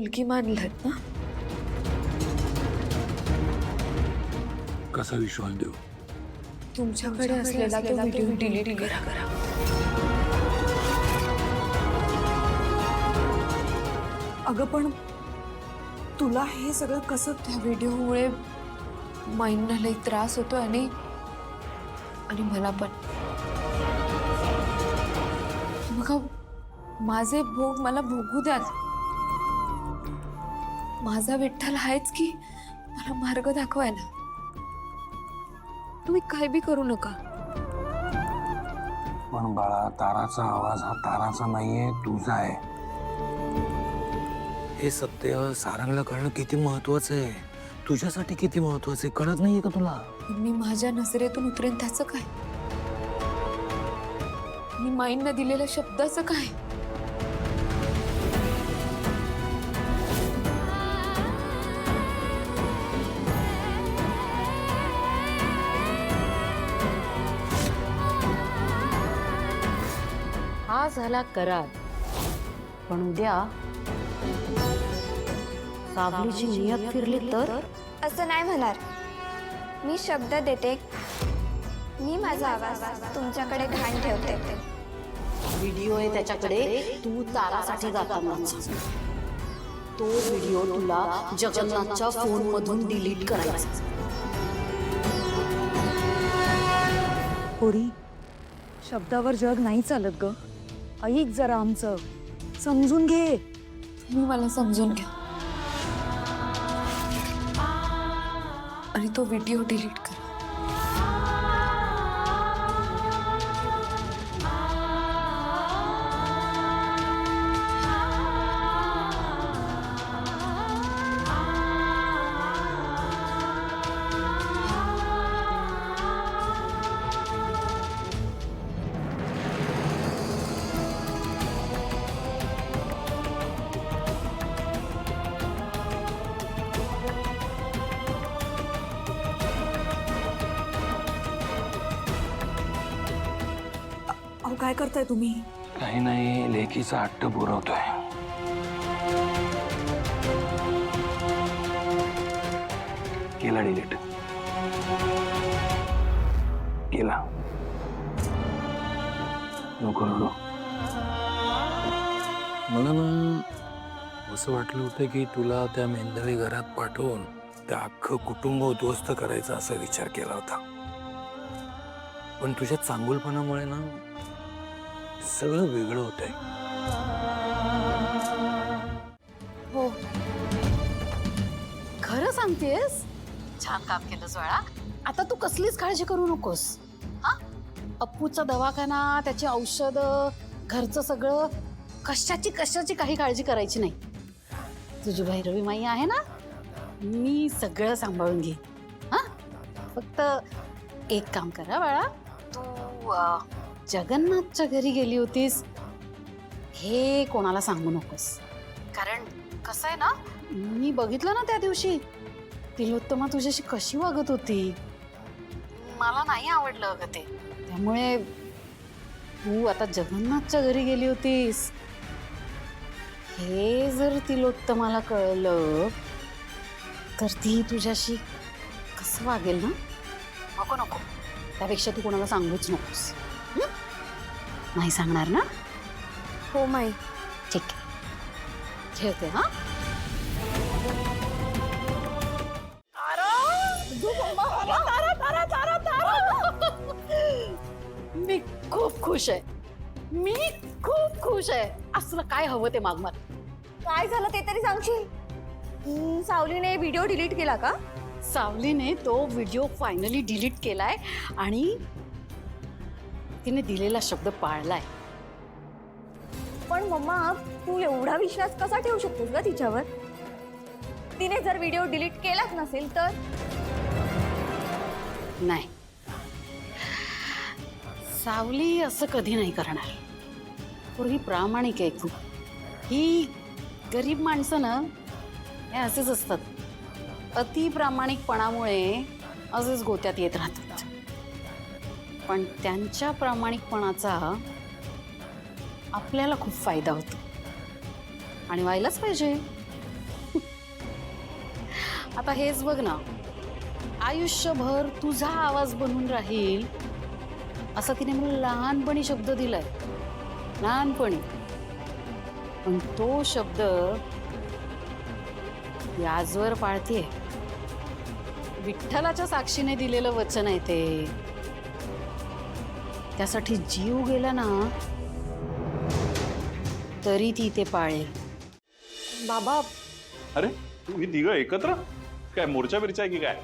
मुलगी मानलात ना? कसा विश्वास देऊ? तुमच्याकडे असलेला तो व्हिडिओ डिलीट करा. अगं पण तुला हे सगळं कसं? त्या व्हिडिओमुळे माईंना लई त्रास होतो आणि मला पण. बघा, माझे भोग मला भोगू द्या. माझा विठ्ठल आहेच की मला मार्ग दाखवायला. तुम्ही काय बी करू नका. पण बाळा, ताराचा आवाज हा ताराचा नाहीये, तुझा आहे. हे सत्य सारंगला कळणं किती महत्वाचं आहे, तुझ्यासाठी किती महत्वाचं आहे, कळत नाहीये का तुला? मी माझ्या नजरेतून उतरेन त्याचं काय? मी माईंना दिलेल्या शब्दाचं काय? हा झाला करार, पण उद्या सावलीची नियत फिरली तर? असं नाही म्हणणार. मी शब्द देते, मी माझा आवाज तुमच्याकडे घाण ठेवते. व्हिडिओ आहे त्याच्याकडे, तू तारासाठी जातानाच तो व्हिडिओ तुला जगन्नाथच्या फोन मधून डिलीट करायचा. पोरी, शब्दावर जग नाही चालत ग. ऐक जरा आमचं, समजून घे. तुम्ही मला समजून घ्या आणि तो व्हिडिओ डिलीट करा. अहो काय करताय तुम्ही? काही नाही, लेकीचा हट्ट पुरवतोय. केला डिलीट, केला. नको रडू. मला ना असं वाटलं होतं की तुला त्या मेंढरी घरात पाठवून त्या अख्खं कुटुंब उद्ध्वस्त करायचा असा विचार केला होता, पण तुझ्या चांगुलपणामुळे ना सगळं वेगळं होतंय. हो, खरं सांगतेस? छान काम केलंस बाळा. आता तू कसलीच काळजी करू नकोस. हा, अप्पूचा दवाखाना, त्याची औषधं, घरचं सगळं, कशाची काही काळजी करायची नाही. तुझी भैरवी माई आहे ना, मी सगळं सांभाळून घे. हा, फक्त एक काम करा बाळा, तू जगन्नाथच्या घरी गेली होतीस हे कोणाला सांगू नकोस. कारण कसं आहे ना, मी बघितलं ना त्या दिवशी तिलोत्तमा तुझ्याशी कशी वागत होती, मला नाही आवडलं अगं ते. त्यामुळे तू आता जगन्नाथच्या घरी गेली होतीस हे जर तिलोत्तमाला कळलं तर ती तुझ्याशी कसं वागेल ना. नको नको, त्यापेक्षा तू कोणाला सांगूच नकोस. नाही सांगणार ना? हो माई. ठीक आहे, ठेवते. हा, मी खूप खुश आहे. मी खूप खुश आहे. आज तुला काय हवं ते माग मला. काय झालं ते तरी सांगशील? सावलीने व्हिडिओ डिलीट केला का? सावलीने तो व्हिडिओ फायनली डिलीट केलाय आणि तिने दिलेला शब्द पाळलाय. पण मम्मा, तू एवढा विश्वास कसा ठेवू शकतोस ग तिच्यावर? तिने जर व्हिडिओ डिलीट केलाच नसेल तर? नाही, सावली असं कधी नाही करणार. पूर्वी प्रामाणिक आहे खूप. ही गरीब माणसं ना, हे असेच असतात. अति प्रामाणिकपणामुळे असेच गोत्यात येत राहतात. पण त्यांच्या प्रामाणिकपणाचा आपल्याला खूप फायदा होतो आणि व्हायलाच पाहिजे. आता हेच बघ ना, आयुष्यभर तुझा आवाज बनून राहील असा तिने मला लहानपणी शब्द दिलाय, लहानपणी. पण तो शब्द ती आजवर पाळतीये. विठ्ठलाच्या साक्षीने दिलेलं वचन आहे ते. त्यासाठी जीव गेला ना तरी ती ते पाळेल. बाबा अरे तुम्ही तिघं एकत्र काय मोर्चा बिरचा आहे की काय?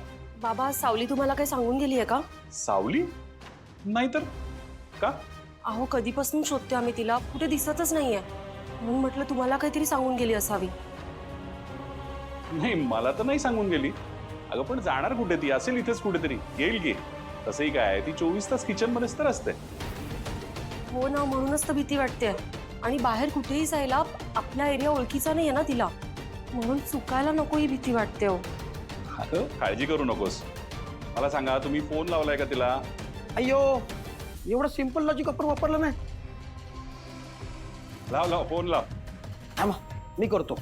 बाबा सावली तुम्हाला काही सांगून गेली आहे का? सावली नाही तर का? अहो कधीपासून शोधते आम्ही तिला, कुठे दिसतच नाहीये. म्हणून म्हटलं तुम्हाला काहीतरी सांगून गेली असावी. नाही मला तर नाही सांगून गेली. अगं पण जाणार कुठे ती? असेल इथेच कुठेतरी, येईल की. तसंही काय ती 24 तास किचन मध्येच तर असते. हो ना, म्हणूनच तर भीती वाटते. आणि बाहेर कुठेही जायला आपला एरिया ओळखीचा नाहीये ना तिला, म्हणून चुकायला नको ही भीती वाटते. हो अगं काळजी करू नकोस. मला सांगा तुम्ही फोन लावलाय का तिला? अय्यो एवढं सिंपल लॉजिक आपण वापरलं नाही. लाव लाव फोन लाव. थांबा मी करतो.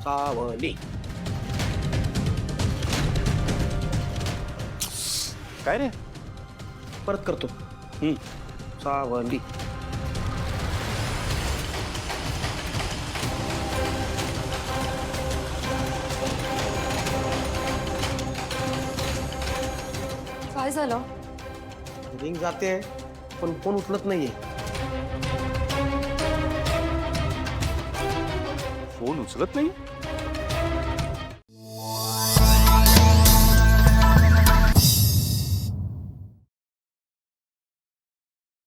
सावली काय रे? परत करतो. सावली काय झालं? रिंग जाते पण फोन उचलत नाहीये. फोन उचलत नाही?